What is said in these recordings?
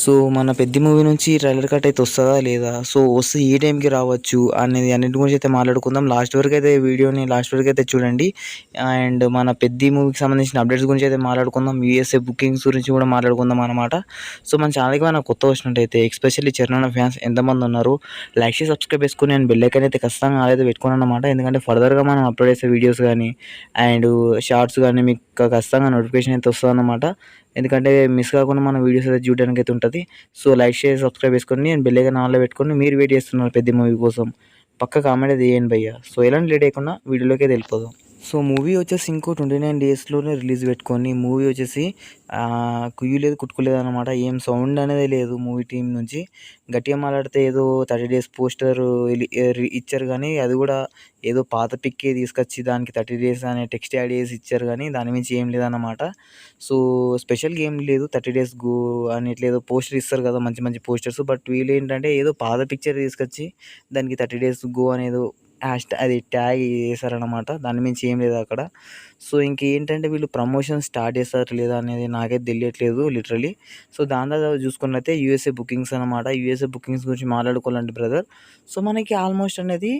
So, మన 'Peddi' movie నుంచి trailer cut అయితే వస్తదా? లేదా? సో, వస్తే ఏ టైంకి రావచ్చు? అనేది అన్నిటి గురించి అయితే మాట్లాడుకుందాం. లాస్ట్ వరకు అయితే చూడండి. అండ్ మన 'పెద్ది' మూవీకి సంబంధించిన అప్డేట్స్ గురించి అయితే మాట్లాడుకుందాం. యూఎస్ఏ బుకింగ్స్ గురించి కూడా మాట్లాడుకుందాం అన్నమాట. సో, మన ఛానల్‌కి ఏమైనా కొత్తగా వచ్చినట్టయితే ఎస్పెషల్లీ 'చరణ్ అన్న' ఫ్యాన్స్ ఎంతమంది ఉన్నారు? లైక్ చేసి సబ్స్క్రైబ్ చేసుకొని అండ్ బెల్ ఐకాన్ అయితే ఖచ్చితంగా ఆల్ అయితే పెట్టుకోనన్నమాట. ఎందుకంటే ఫర్దర్‌గా మనం అప్లోడ్ చేసే వీడియోస్ గానీ అండ్ షార్ట్స్ గానీ మీకు ఖచ్చితంగా నోటిఫికేషన్ అయితే వస్తదన్నమాట. ఎందుకంటే మిస్ కాకుండా మన వీడియోస్ అయితే చూడడానికి అయితే ఉంటది. సో, లైక్, షేర్, సబ్స్క్రైబ్ చేసుకొని అండ్ బెల్ ఐకాన్ ఆన్‌లో పెట్టుకొని మీరు వెయిట్ చేస్తున్నారు 'పెద్ది' మూవీ కోసం. పక్కా కామెంట్ అయితే చేయండి భయ్యా. సో, ఎలాంటి లేట్ చేయకుండా వీడియోలోకి అయితే వెళ్ళిపోదాం. సో, మూవీ వచ్చేసి ఇంకో 29 డేస్‌లోనే రిలీజ్ పెట్టుకొని మూవీ వచ్చేసి కుయ్యి లేదు, కుటుకు లేదనమాట. ఏం సౌండ్ అనేది లేదు మూవీ టీమ్ నుంచి. గట్టిగా మాట్లాడితే ఏదో 30 డేస్ పోస్టర్ ఇచ్చారు గానీ, అది కూడా ఏదో పాత పిక్కే తీసుకొచ్చి దానికి 30 డేస్ అనే టెక్స్ట్ యాడ్ చేసి ఇచ్చారు గానీ, దాని మించి ఏం లేదన్నమాట. సో, స్పెషల్‌గా ఏం లేదు. 30 డేస్ గో అని ఇట్లా ఏదో పోస్టర్ ఇస్తారు కదా! మంచి మంచి పోస్టర్స్. బట్ వీళ్ళేంటంటే ఏదో పాత పిక్చర్ తీసుకొచ్చి దానికి 30 డేస్ గో అనేదో అది ట్యాగ్ ఏసారనమాట. దాని మించి ఏం లేదక్కడ. సో, ఇంకేంటంటే వీళ్ళు ప్రమోషన్ స్టార్ట్ చేస్తారా లేదా అనేది నాకైతే తెలియట్లేదు లిటరల్లీ. సో, దాని తర్వాత చూసుకున్నట్లయితే యూఎస్ఏ బుకింగ్స్ అనమాట. యూఎస్ఏ బుకింగ్స్ గురించి మాట్లాడుకోవాలంటే బ్రదర్, సో, మనకి ఆల్మోస్ట్ అనేది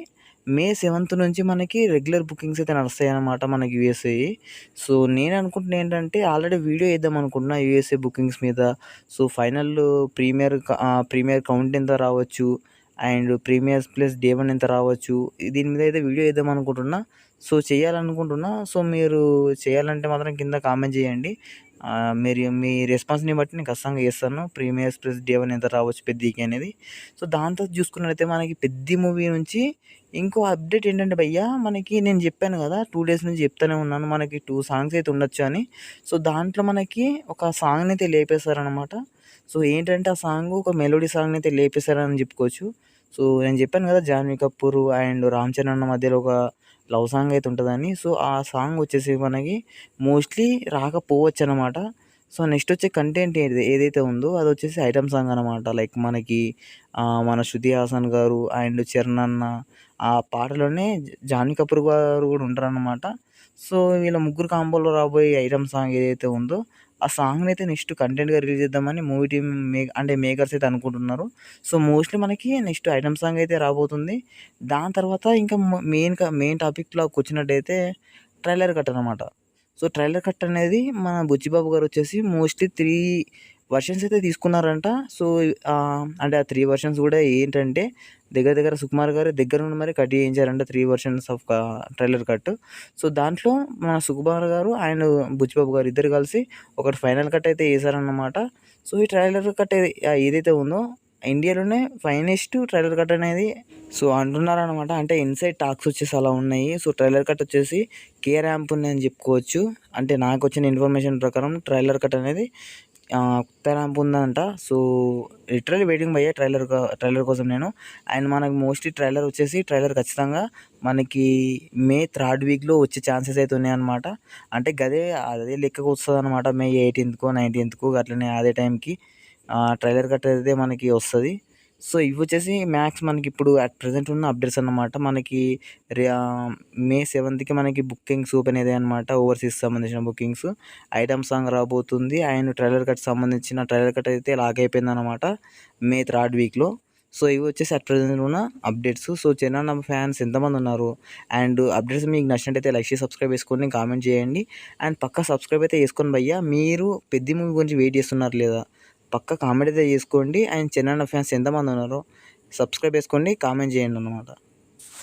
మే 7 నుంచి మనకి రెగ్యులర్ బుకింగ్స్ అయితే నడుస్తాయన్నమాట మనకి యూఎస్ఏయి. సో, నేను అనుకుంటున్నా ఏంటంటే ఆల్రెడీ వీడియో చేద్దాం అనుకుంటున్నా యూఎస్ఏ బుకింగ్స్ మీద. సో, ఫైనల్ ప్రీమియర్ కౌంట్ ఎంత రావచ్చు అండ్ ప్రీమియర్స్ ప్లస్ డే 1 ఎంత రావచ్చు. దీని మీద అయితే వీడియో చేద్దాం అనుకుంటున్నా. సో, చేయాలనుకుంటున్నా. సో, మీరు చేయాలంటే మాత్రం కింద కామెంట్ చేయండి. మీరు మీ రెస్పాన్స్‌ని బట్టి నేను ఖచ్చితంగా చేస్తాను. ప్రీమియర్స్ ప్లస్ డే 1 ఎంత రావచ్చు 'పెద్దికి' అనేది. సో, దాని తర్వాత చూసుకున్నట్లయితే మనకి 'పెద్ది' మూవీ నుంచి ఇంకో అప్డేట్ ఏంటంటే భయ్యా, మనకి నేను చెప్పాను కదా! 2 డేస్ నుంచి చెప్తూనే ఉన్నాను. మనకి 2 సాంగ్స్ అయితే ఉండొచ్చు అని. సో, దాంట్లో మనకి ఒక సాంగ్‌నైతే లేపేశారనమాట. సో, ఏంటంటే ఆ సాంగు ఒక మెలోడీ సాంగ్‌నైతే లేపేశారని చెప్పుకోవచ్చు. సో, నేను చెప్పాను కదా! 'జాన్వీ కపూర్' అండ్ 'రామ్ చరణ్' అన్న మధ్యలో ఒక లవ్ సాంగ్ అయితే ఉంటదని. సో, ఆ సాంగ్ వచ్చేసి మనకి మోస్ట్‌లీ రాకపోవచ్చనమాట. సో, నెక్స్ట్ వచ్చే కంటెంట్ ఏదైతే ఉందో అదొచ్చేసి ఐటెమ్ సాంగ్ అనమాట. లైక్ మనకి మన 'శృతి హాసన్' గారు అండ్ 'చరణ్ అన్న' ఆ పాటలోనే 'జాన్వీ కపూర్' గారు కూడా ఉంటారనమాట. సో, వీళ్ళ ముగ్గురు కాంబోలో రాబోయే ఐటెమ్ సాంగ్ ఏదైతే ఉందో ఆ సాంగ్‌నైతే నెక్స్ట్ కంటెంట్‌గా రిలీజ్ చేద్దామని మూవీ టీమ్ మేకర్స్ అయితే అనుకుంటున్నారు. సో, మోస్ట్‌లీ మనకి నెక్స్ట్ ఐటెమ్ సాంగ్ అయితే రాబోతుంది. దాని తర్వాత ఇంకా మెయిన్ టాపిక్‌లోకొచ్చినట్టయితే ట్రైలర్ కట్ అనమాట. సో, ట్రైలర్ కట్ అనేది మన బుచ్చిబాబు గారొచ్చేసి మోస్ట్‌లీ 3 వెర్షన్స్ అయితే తీసుకున్నారంట. సో, అంటే ఆ 3 వెర్షన్స్ కూడా ఏంటంటే దగ్గర దగ్గర సుకుమార్ గారు దగ్గరుండి మరి కట్ చేయించారంట 3 versions of trailer cut. So, దాంట్లో మన సుకుమార్ గారు అండ్ బుచ్చిబాబు గారు ఇద్దరు కలిసి ఒకటి ఫైనల్ కట్ అయితే ఏసారన్నమాట. సో, ఈ ట్రైలర్ కట్ ఏదైతే ఉందో ఇండియాలోనే ఫైనెస్ట్ ట్రైలర్ కట్ అనేది సో, అంటున్నారనమాట. అంటే ఇన్‌సైడ్ టాక్స్ వచ్చేసి అలా ఉన్నాయి. సో, ట్రైలర్ కట్ వచ్చేసి కే ర్యాంప్ ఉందని చెప్పుకోవచ్చు. అంటే నాకొచ్చిన ఇన్ఫర్మేషన్ ప్రకారం ట్రైలర్ కట్ అనేది కొత్త ర్యాంప్ ఉందంట. సో, లిటరల్లీ వెయిటింగ్ భయ్యా ట్రైలర్ కోసం నేను. అండ్ మనకు మోస్ట్‌లీ ట్రైలర్ ఖచ్చితంగా మనకి మే 3 వీక్‌లో వచ్చే ఛాన్సెస్ అయితే ఉన్నాయన్నమాట. అంటే అదే లెక్కకు వస్తదనమాట. మే 18కో, 19కో అట్లనే అదే టైంకి ట్రైలర్ కట్ అయితే మనకి వస్తది. సో, ఇవొచ్చేసి మ్యాక్స్ మనకిప్పుడు అట్ ప్రెజెంట్ ఉన్న అప్డేట్స్ అన్నమాట. మనకి మే 7కి మనకి బుకింగ్స్ ఓపెన్ అయితాయన్నమాట. ఓవర్‌సీస్ సంబంధించిన బుకింగ్స్. ఐటెమ్ సాంగ్ రాబోతుంది. అండ్ ట్రైలర్ కట్ అయితే లాక్ అయిపోయిందన్నమాట మే 3 వీక్‌లో. సో, ఇవి వచ్చేసి అట్ ప్రెజెంట్ ఉన్న అప్డేట్స్. సో, చరణ్ ఫ్యాన్స్ ఎంతమంది ఉన్నారు? అండ్ అప్డేట్స్ మీకు నచ్చినట్టయితే లైక్ చేసి సబ్స్క్రైబ్ చేసుకొని కామెంట్ చేయండి. అండ్ పక్కా సబ్స్క్రైబ్ అయితే చేసుకోండి భయ్యా. మీరు 'పెద్ది' మూవీ గురించి వెయిట్ చేస్తున్నారు లేదా? పక్కా కామెంట్ అయితే చేసుకోండి. అండ్ చరణ్ ఫ్యాన్స్ ఎంతమంది ఉన్నారో సబ్స్క్రైబ్ చేసుకోండి. కామెంట్ చేయండి అన్నమాట.